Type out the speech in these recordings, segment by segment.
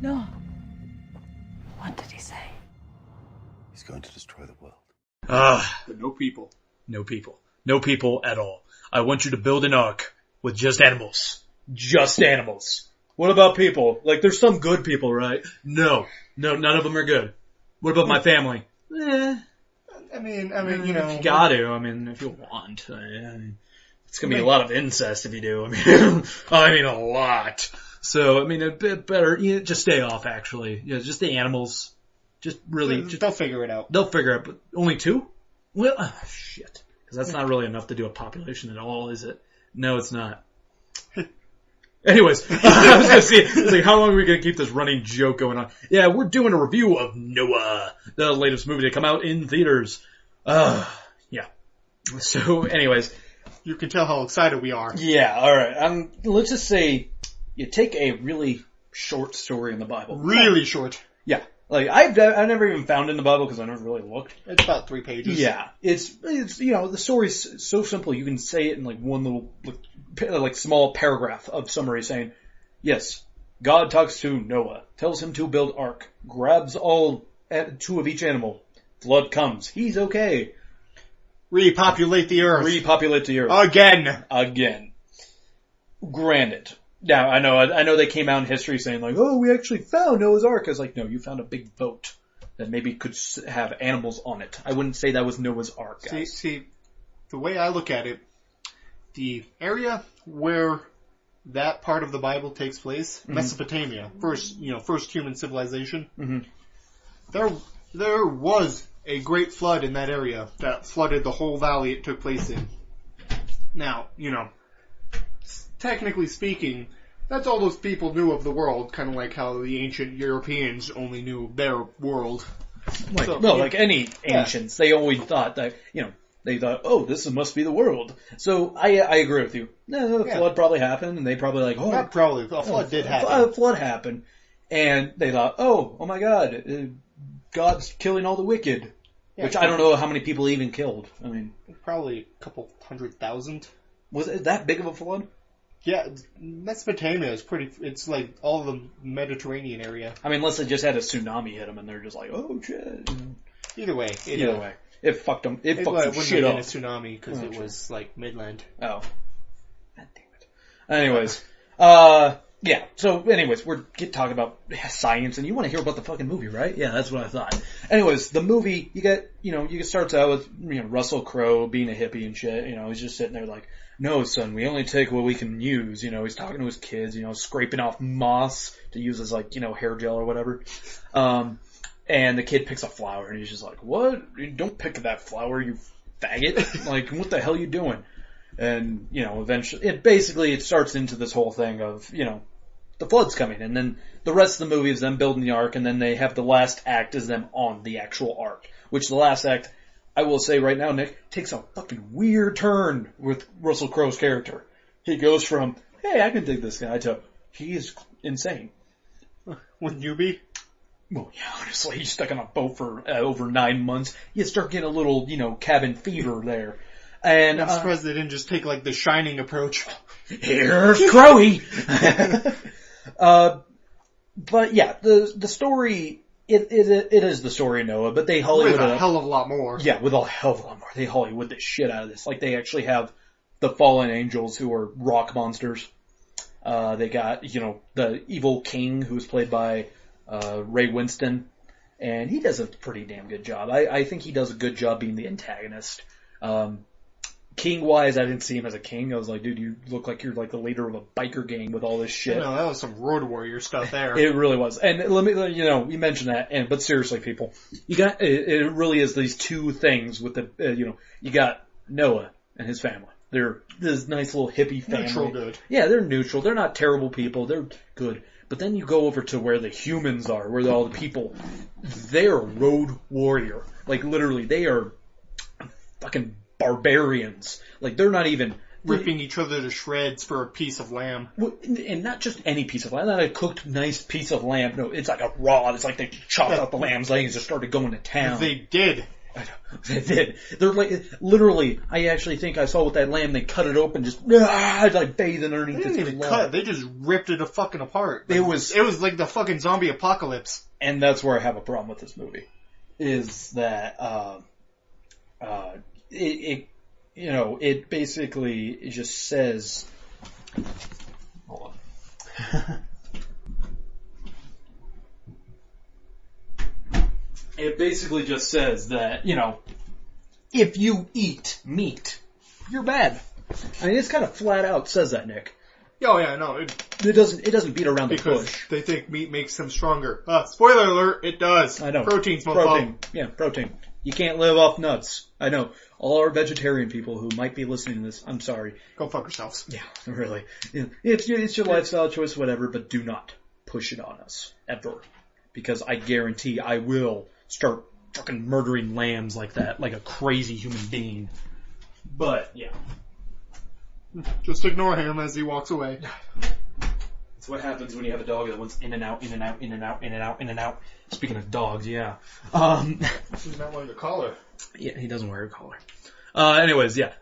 No. What did he say? He's going to destroy the world. But no people. No people. No people at all. I want you to build an ark with just animals. Just animals. What about people? Like, there's some good people, right? No. No, none of them are good. What about my family? I mean, you know. If you got to. I mean, if you want. It's going to be a lot of incest if you do. I mean, a lot. So, I mean, a bit better. Just stay off, actually. Just the animals. Just really. They'll figure it out. They'll figure it out. But only 2? Well, shit. Because that's not really enough to do a population at all, is it? No, it's not. Anyways, I was gonna see, it's like, how long are we gonna keep this running joke going on? Yeah, we're doing a review of Noah, the latest movie to come out in theaters. Yeah. So, anyways. You can tell how excited we are. Yeah, alright. Let's just say, you take a really short story in the Bible. Really short. Yeah. Like, I've never even found it in the Bible because I never really looked. It's about 3 pages. Yeah. It's, the story's so simple you can say it in like one little, like small paragraph of summary saying, yes, God talks to Noah, tells him to build ark, grabs all 2 of each animal, flood comes, he's okay. Repopulate the earth. Again. Granted. Now, I know they came out in history saying like, oh, we actually found Noah's Ark. I was like, no, you found a big boat that maybe could have animals on it. I wouldn't say that was Noah's Ark, guys. See, the way I look at it, the area where that part of the Bible takes place, Mesopotamia, first human civilization, there was a great flood in that area that flooded the whole valley it took place in. Now, technically speaking, that's all those people knew of the world, kind of like how the ancient Europeans only knew their world. Like any ancients, they always thought that, they thought, oh, this must be the world. So I agree with you. No, the flood probably happened, and they probably like, oh, not probably, a flood did happen. A flood happened, and they thought, oh my God, God's killing all the wicked, which I don't know how many people he even killed. I mean, probably a couple 100,000. Was it that big of a flood? Yeah, Mesopotamia is it's like all the Mediterranean area. I mean, unless they just had a tsunami hit them and they're just like, oh shit. Either way. It fucked them. It fucked some shit up. It wouldn't have been a tsunami because it was like midland. Oh. God damn it. Anyways. Yeah, so anyways, we're talking about science and you want to hear about the fucking movie, right? Yeah, that's what I thought. Anyways, the movie, you starts out with, Russell Crowe being a hippie and shit, he's just sitting there like, no, son, we only take what we can use, he's talking to his kids, scraping off moss to use as like, hair gel or whatever. And the kid picks a flower and he's just like, what? Don't pick that flower, you faggot. Like, what the hell are you doing? And, eventually, it starts into this whole thing of, the flood's coming, and then the rest of the movie is them building the ark, and then they have the last act is them on the actual ark. Which the last act, I will say right now, Nick, takes a fucking weird turn with Russell Crowe's character. He goes from, hey, I can dig this guy, to, he is insane. Wouldn't you be? Well, yeah, honestly, he's stuck on a boat for over 9 months. You start getting a little, cabin fever there. And I'm surprised they didn't just take like the Shining approach. Here's Crowy! But yeah, the story, it is the story of Noah, but they Hollywood with a hell of a lot more. Yeah, with a hell of a lot more. They Hollywood the shit out of this. Like, they actually have the fallen angels who are rock monsters. They got, the evil king who's played by, Ray Winston. And he does a pretty damn good job. I think he does a good job being the antagonist. King-wise, I didn't see him as a king. I was like, dude, you look like you're like the leader of a biker gang with all this shit. No, that was some Road Warrior stuff there. It really was. And let me, you mentioned that, but seriously, people, it really is these 2 things with the, you got Noah and his family. They're this nice little hippie family. Neutral good. Yeah, they're neutral. They're not terrible people. They're good. But then you go over to where the humans are, where all the people, they're Road Warrior. Like, literally, they are fucking barbarians. Like, they're not even ripping each other to shreds for a piece of lamb. And not just any piece of lamb, not a cooked nice piece of lamb. No, it's like a raw. It's like they chopped out the lamb's legs and started going to town. They did. I know. They did. They're like, literally, I actually think I saw with that lamb, they cut it open, just, like bathing underneath They didn't its even blood. cut. They just ripped it fucking apart. It was like the fucking zombie apocalypse. And that's where I have a problem with this movie, is that, it basically, it just says, hold on. It basically just says that, if you eat meat, you're bad. I mean, it's kind of flat out says that, Nick. Oh yeah, no, It doesn't beat around the because bush. they think meat makes them stronger. Spoiler alert, it does. I know. Protein's Protein. Yeah, protein. You can't live off nuts. I know. All our vegetarian people who might be listening to this, I'm sorry. Go fuck yourselves. Yeah, really. It's your lifestyle choice, whatever, but do not push it on us. Ever. Because I guarantee I will start fucking murdering lambs like that, like a crazy human being. But, yeah. Just ignore him as he walks away. That's what happens when you have a dog that wants in and out, in and out, in and out, in and out, in and out. Speaking of dogs, yeah. He's not wearing a collar. Yeah, he doesn't wear a collar. Anyways, yeah.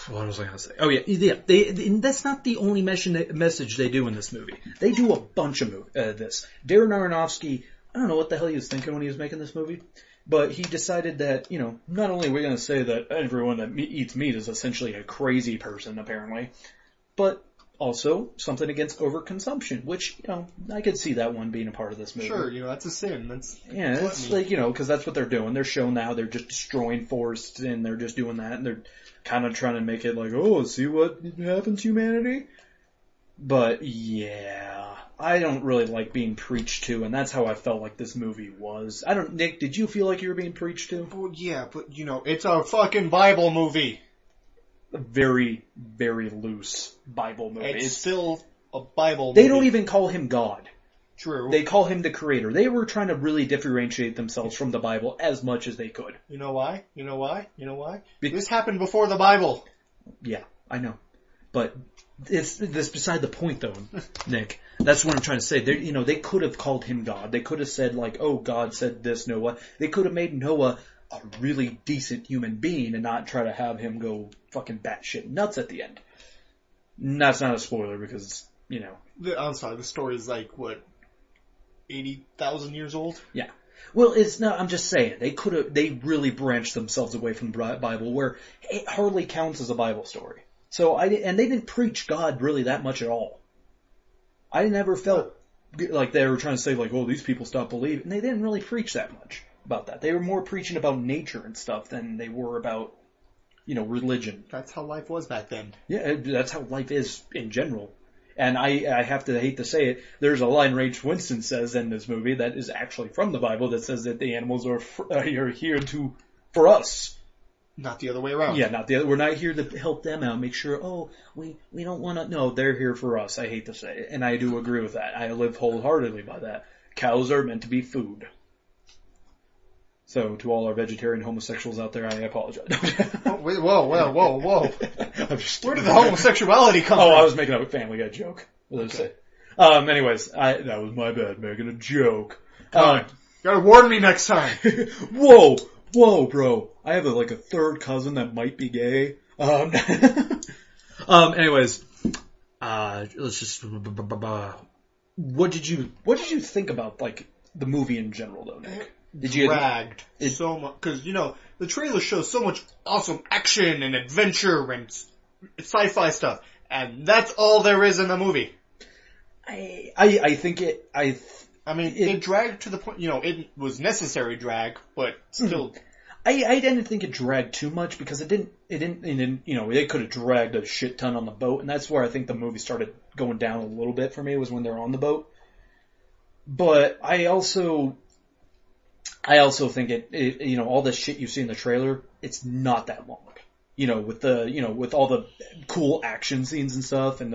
What was I going to say? Oh, yeah. And that's not the only message they do in this movie. They do a bunch of this. Darren Aronofsky, I don't know what the hell he was thinking when he was making this movie, but he decided that, not only are we going to say that everyone that eats meat is essentially a crazy person, apparently, but also something against overconsumption, which, I could see that one being a part of this movie. Sure, that's a sin. It's like, because that's what they're doing. They're showing now they're just destroying forests and they're just doing that and they're kind of trying to make it like, oh, see what happens to humanity? But, yeah, I don't really like being preached to, and that's how I felt like this movie was. Nick, did you feel like you were being preached to? Well, yeah, but, it's a fucking Bible movie. A very, very loose Bible movie. It's still a Bible movie. They don't even call him God. True. They call him the creator. They were trying to really differentiate themselves from the Bible as much as they could. You know why? This happened before the Bible. Yeah, I know. But it's beside the point, though, Nick. That's what I'm trying to say. They could have called him God. They could have said, like, oh, God said this, Noah. They could have made Noah a really decent human being and not try to have him go fucking batshit nuts at the end. And that's not a spoiler because, I'm sorry, the story is like, 80,000 years old? Yeah. Well, it's not, I'm just saying, they really branched themselves away from the Bible where it hardly counts as a Bible story. And they didn't preach God really that much at all. I never felt like they were trying to say like, oh, these people stopped believing. And they didn't really preach that much about that. They were more preaching about nature and stuff than they were about, religion. That's how life was back then. Yeah, that's how life is in general. And I hate to say it, there's a line Ray Winston says in this movie that is actually from the Bible that says that the animals are here for us. Not the other way around. Yeah, we're not here to help them out, make sure, we don't want to, no, they're here for us, I hate to say it. And I do agree with that. I live wholeheartedly by that. Cows are meant to be food. So, to all our vegetarian homosexuals out there, I apologize. Whoa. I'm just Where did the homosexuality come from? I was making a Family Guy joke. Okay. Anyways, that was my bad, making a joke. Gotta warn me next time. Whoa, bro. I have a third cousin that might be gay. Anyways, let's just, what did you think about, the movie in general, though, Nick? Dragged so much, because, the trailer shows so much awesome action and adventure and sci-fi stuff, and that's all there is in the movie. I think it dragged to the point, it was necessary drag, but still. I didn't think it dragged too much because it didn't, they could have dragged a shit ton on the boat, and that's where I think the movie started going down a little bit for me, was when they're on the boat. But I also think it all the shit you see in the trailer, it's not that long. With all the cool action scenes and stuff, and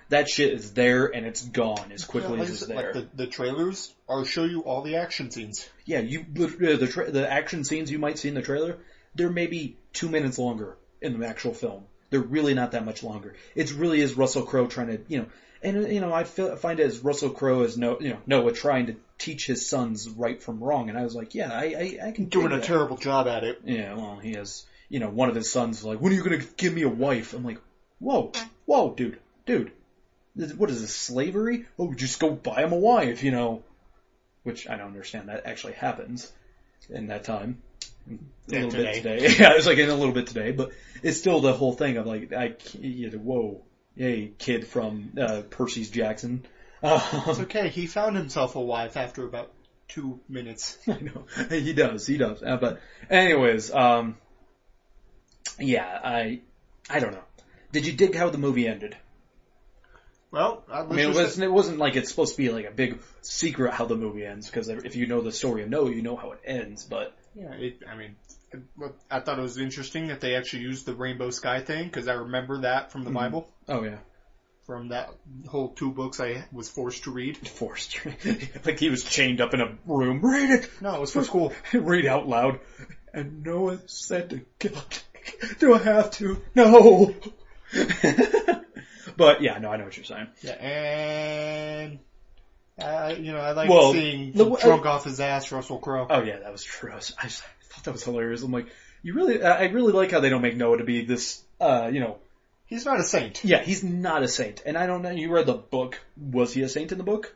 that shit is there and it's gone as quickly as it's there. The trailers show you all the action scenes. Yeah, the action scenes you might see in the trailer, they're maybe 2 minutes longer in the actual film. They're really not that much longer. It really is Russell Crowe trying to, and I find it as Russell Crowe as Noah trying to teach his sons right from wrong. And I was like, yeah, I can Doing dig a that. terrible job at it. Yeah, well, he has, one of his sons is like, when are you going to give me a wife? I'm like, whoa, dude. What is this, slavery? Oh, just go buy him a wife, Which I don't understand. That actually happens in that time. A little bit today. Yeah, it was like in a little bit today, but it's still the whole thing of like, whoa, hey, kid from Percy's Jackson. It's okay. He found himself a wife after about 2 minutes. I know. He does. But anyways, yeah, I don't know. Did you dig how the movie ended? Well, it wasn't like it's supposed to be like a big secret how the movie ends, because if you know the story of Noah, you know how it ends, but... Yeah, I thought it was interesting that they actually used the rainbow sky thing, because I remember that from the Bible. Oh, yeah. From that whole 2 books I was forced to read. Like he was chained up in a room. Read it! No, it was for school. Read out loud. And Noah said to God, do I have to? No! But yeah, no, I know what you're saying. Yeah, and I like Well, seeing the drunk off his ass Russell Crowe. Oh yeah, that was true. I thought that was hilarious. I'm like, I really like how they don't make Noah to be this, He's not a saint. Yeah, he's not a saint. And I don't know, you read the book. Was he a saint in the book?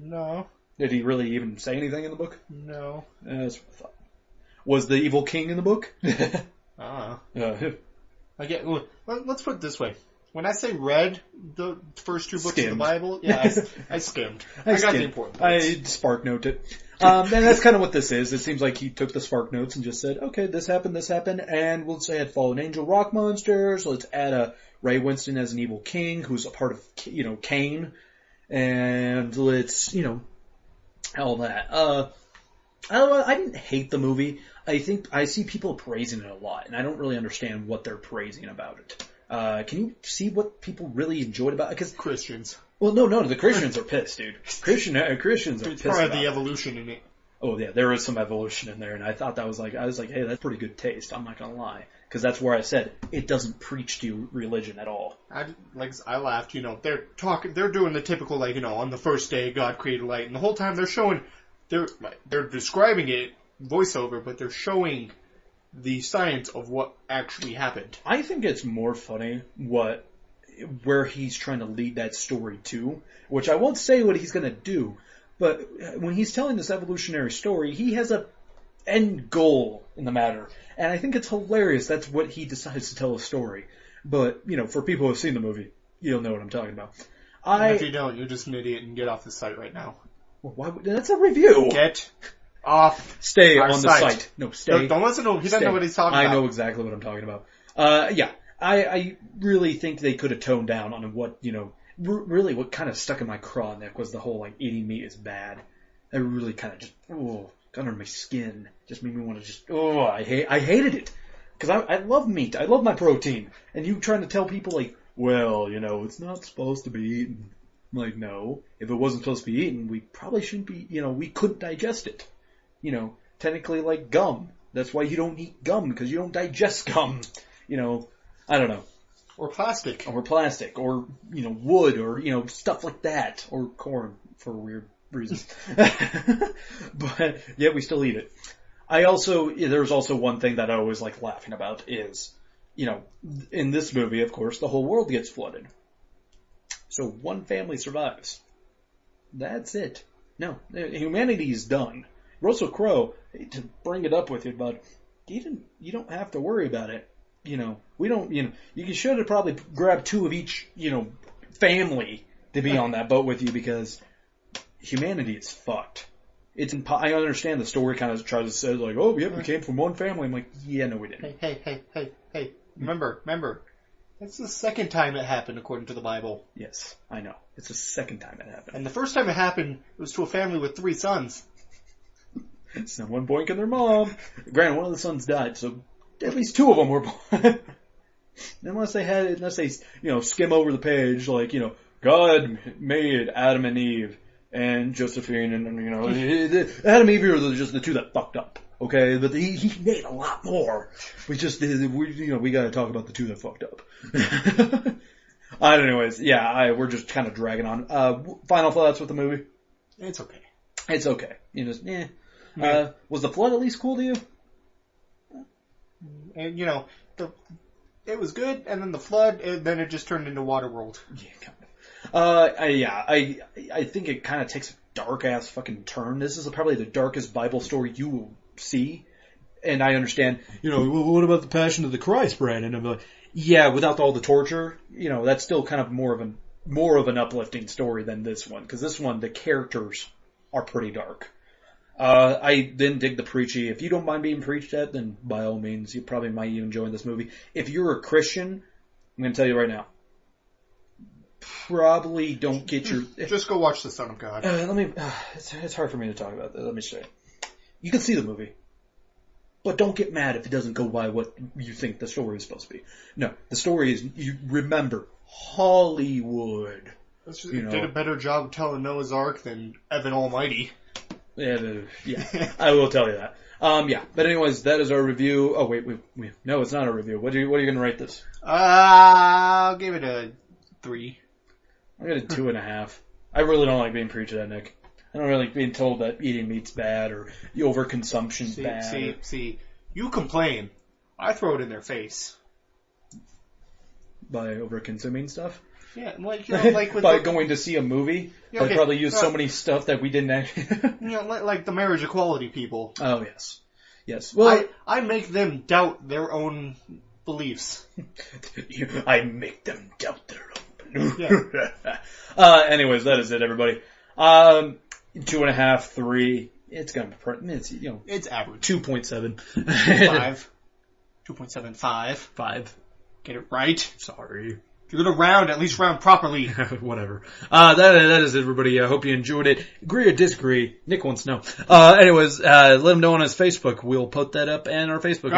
No. Did he really even say anything in the book? No. That's what I thought. Was the evil king in the book? Let's put it this way. When I say read the first 2 books Skimmed. of the Bible, yeah, I skimmed. I got the important parts. I spark note it. And that's kind of what this is. It seems like he took the spark notes and just said, okay, this happened, and we'll say add fallen angel rock monsters. Let's add a Ray Winston as an evil king who's a part of, Cain. And let's, all that. I don't know, I didn't hate the movie. I think I see people praising it a lot, and I don't really understand what they're praising about it. Can you see what people really enjoyed about it? 'Cause Christians. Well, no, the Christians are pissed, dude. Christians are pissed It's probably about the it. evolution in it. Oh yeah, there is some evolution in there, and I thought that was like, hey, that's pretty good taste. I'm not gonna lie, because that's where I said it doesn't preach to religion at all. I laughed. They're doing the typical on the first day God created light, and the whole time they're describing it voiceover, but they're showing the science of what actually happened. I think it's more funny where he's trying to lead that story to, which I won't say what he's gonna do, but when he's telling this evolutionary story, he has a end goal in the matter, and I think it's hilarious. That's what he decides to tell a story. But for people who have seen the movie, you'll know what I'm talking about. And if you don't, you're just an idiot and get off the site right now. Well, that's a review. Get off. Stay our on the site. No, stay. Don't listen to him. He doesn't know what he's talking about. I know exactly what I'm talking about. Yeah. I really think they could have toned down on what, really what kind of stuck in my craw neck was the whole, eating meat is bad. That really kind of just, got under my skin. Just made me want to just, I hated it. Cause I love meat. I love my protein. And you trying to tell people well, it's not supposed to be eaten. I'm like, no. If it wasn't supposed to be eaten, we probably shouldn't be, we couldn't digest it. Technically like gum. That's why you don't eat gum, because you don't digest gum. I don't know. Or plastic. Or plastic. Or, wood. Or, stuff like that. Or corn, for weird reasons. But, yet we still eat it. There's also one thing that I always like laughing about is, in this movie, of course, the whole world gets flooded. So one family survives. That's it. No, humanity is done. Russell Crowe, to bring it up with you, bud, you don't have to worry about it. We don't, you should have probably grabbed 2 of each, family to be on that boat with you, because humanity is fucked. I understand the story kind of tries to say we came from one family. I'm like, yeah, no, we didn't. Hey. Remember. That's the second time it happened, according to the Bible. Yes, I know. It's the second time it happened. And the first time it happened, it was to a family with 3 sons. Someone boinking their mom. Granted, one of the sons died, so at least 2 of them were born. unless they skim over the page, God made Adam and Eve and Josephine, and Adam and Eve are just the 2 that fucked up. Okay, but he made a lot more. We gotta talk about the 2 that fucked up. Anyways, yeah, we're just kind of dragging on. Final thoughts with the movie? It's okay. It's okay. Yeah. Was the flood at least cool to you? And, it was good, and then the flood, and then it just turned into Waterworld. Yeah, kind of. I think it kind of takes a dark ass fucking turn. This is probably the darkest Bible story you will see. And I understand, well, what about the Passion of the Christ, Brandon? I'm like, yeah, without all the torture, that's still kind of more of an uplifting story than this one. Because this one, the characters are pretty dark. I didn't dig the preachy. If you don't mind being preached at, then by all means, you probably might even enjoy this movie. If you're a Christian, I'm going to tell you right now, probably don't get your... Just go watch The Son of God. It's hard for me to talk about that. Let me say. You can see the movie, but don't get mad if it doesn't go by what you think the story is supposed to be. No, the story is, you remember, Hollywood. Did a better job telling Noah's Ark than Evan Almighty. Yeah, I will tell you that. But anyways, that is our review. Oh wait, no, it's not a review. What are you going to rate this? I'll give it a 3. I got a 2.5. I really don't like being preached at, Nick. I don't really like being told that eating meat's bad or the overconsumption's bad. See, you complain. I throw it in their face. By overconsuming stuff? Yeah, like with by going to see a movie, okay, they probably use so many stuff that we didn't actually... like the marriage equality people. Oh, yes. Well, I make them doubt their own beliefs. I make them doubt their own beliefs. Yeah. Anyways, that is it, everybody. 2.5, 3. It's gonna be, it's average. 2.7. 5. 2.75. 5. Get it right. Sorry. If you're gonna round, at least round properly. Whatever. That is it, everybody. I hope you enjoyed it. Agree or disagree? Nick wants to know. Anyways, let him know on his Facebook. We'll put that up in our Facebook.